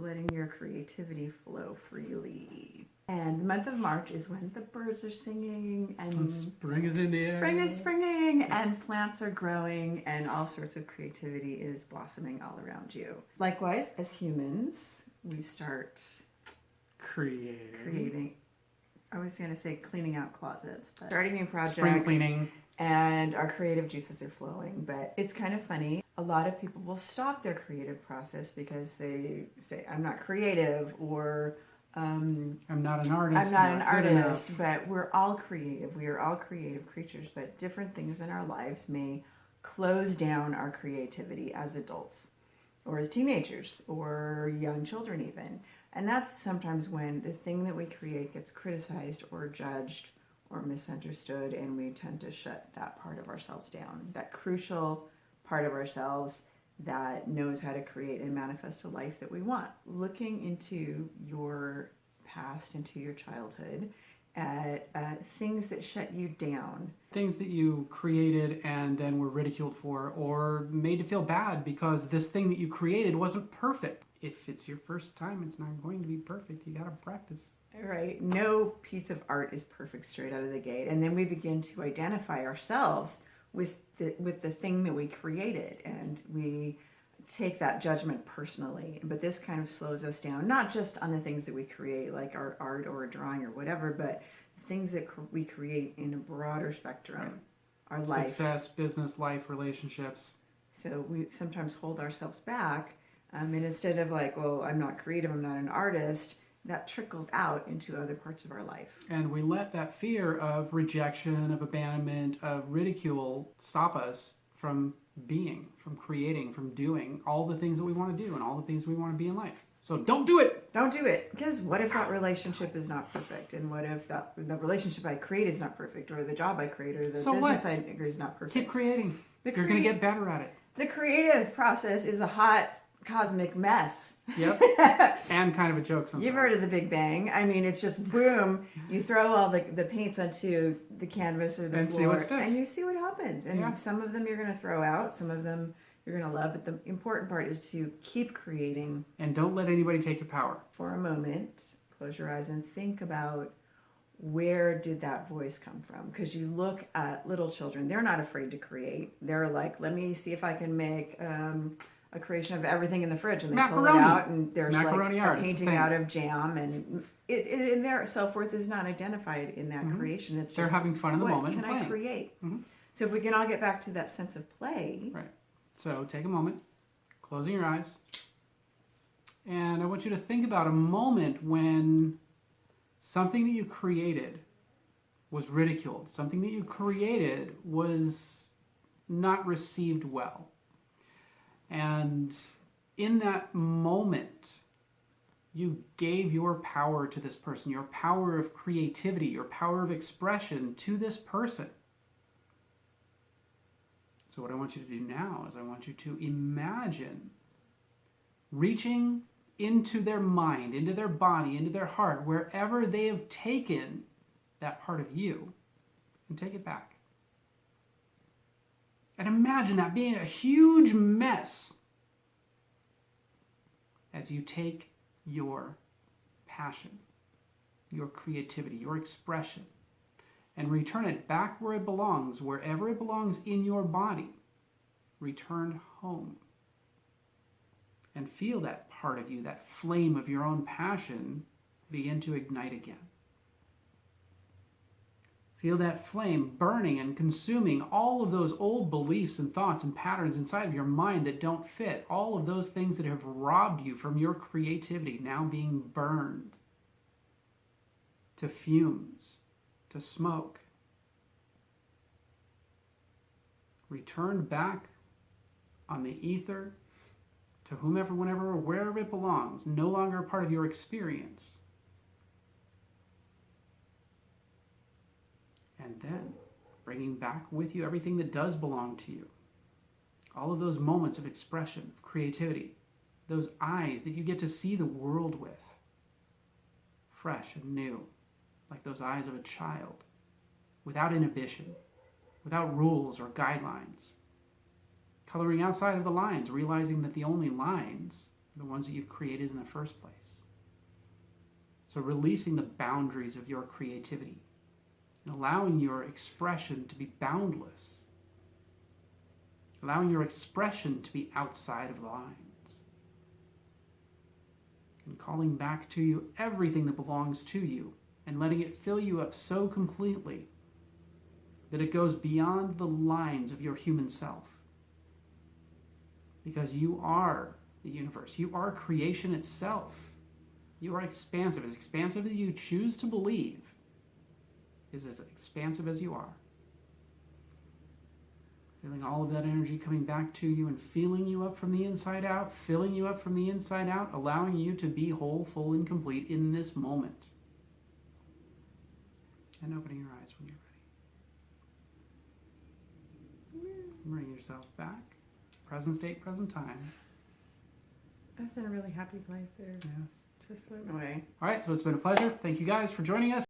letting your creativity flow freely. And the month of March is when the birds are singing and spring is in the air. Spring is springing and plants are growing and all sorts of creativity is blossoming all around you. Likewise, as humans, we start creating. I was going to say cleaning out closets, but starting new projects. Spring cleaning. And our creative juices are flowing. But it's kind of funny. A lot of people will stop their creative process because they say, I'm not creative, or I'm not an artist. I'm not an artist, but we're all creative. We are all creative creatures, but different things in our lives may close down our creativity as adults or as teenagers or young children even. And that's sometimes when the thing that we create gets criticized or judged or misunderstood, and we tend to shut that part of ourselves down, that crucial part of ourselves that knows how to create and manifest a life that we want. Looking into your past, into your childhood, at things that shut you down. Things that you created and then were ridiculed for or made to feel bad because this thing that you created wasn't perfect. If it's your first time, it's not going to be perfect. You got to practice. Right. No piece of art is perfect straight out of the gate. And then we begin to identify ourselves with the thing that we created, and we take that judgment personally. But this kind of slows us down, not just on the things that we create, like our art or a drawing or whatever, but things that we create in a broader spectrum. Right. Our life. Success, business, life, relationships. So we sometimes hold ourselves back, and instead of like, well, I'm not creative, I'm not an artist, that trickles out into other parts of our life. And we let that fear of rejection, of abandonment, of ridicule stop us from being, from creating, from doing all the things that we want to do and all the things we want to be in life. So don't do it. Don't do it. Because what if that relationship is not perfect? And what if the relationship I create is not perfect? Or the job I create or the business I agree is not perfect? Keep creating. You're going to get better at it. The creative process is a hot cosmic mess. Yep. And kind of a joke sometimes. You've heard of the Big Bang. I mean, it's just boom. You throw all the paints onto the canvas or the and floor. See what sticks. And you see what happens. And some of them you're going to throw out. Some of them you're going to love. But the important part is to keep creating. And don't let anybody take your power. For a moment, close your eyes and think about, where did that voice come from? Because you look at little children. They're not afraid to create. They're like, let me see if I can make a creation of everything in the fridge, and they pull it out, and there's Macaroni like art, a painting out of jam, and their self-worth is not identified in that creation. It's they're just, having fun in the moment. What can I create? Mm-hmm. So if we can all get back to that sense of play. Right. So take a moment, closing your eyes, and I want you to think about a moment when something that you created was ridiculed, something that you created was not received well. And in that moment, you gave your power to this person, your power of creativity, your power of expression to this person. So what I want you to do now is I want you to imagine reaching into their mind, into their body, into their heart, wherever they have taken that part of you, and take it back. And imagine that being a huge mess as you take your passion, your creativity, your expression, and return it back where it belongs, wherever it belongs in your body. Return home. And feel that part of you, that flame of your own passion, begin to ignite again. Feel that flame burning and consuming all of those old beliefs and thoughts and patterns inside of your mind that don't fit. All of those things that have robbed you from your creativity now being burned to fumes, to smoke. Return back on the ether to whomever, whenever, or wherever it belongs, no longer a part of your experience. And then bringing back with you everything that does belong to you. All of those moments of expression, of creativity, those eyes that you get to see the world with, fresh and new, like those eyes of a child, without inhibition, without rules or guidelines. Coloring outside of the lines, realizing that the only lines the ones that you've created in the first place. So releasing the boundaries of your creativity and allowing your expression to be boundless. Allowing your expression to be outside of the lines. And calling back to you everything that belongs to you and letting it fill you up so completely that it goes beyond the lines of your human self. Because you are the universe. You are creation itself. You are expansive. As expansive as you choose to believe is as expansive as you are. Feeling all of that energy coming back to you and feeling you up from the inside out, filling you up from the inside out, allowing you to be whole, full, and complete in this moment. And opening your eyes when you're ready. Bring yourself back. Present state, present time. That's in a really happy place there. Yes. Just floating away. All right, so it's been a pleasure. Thank you guys for joining us.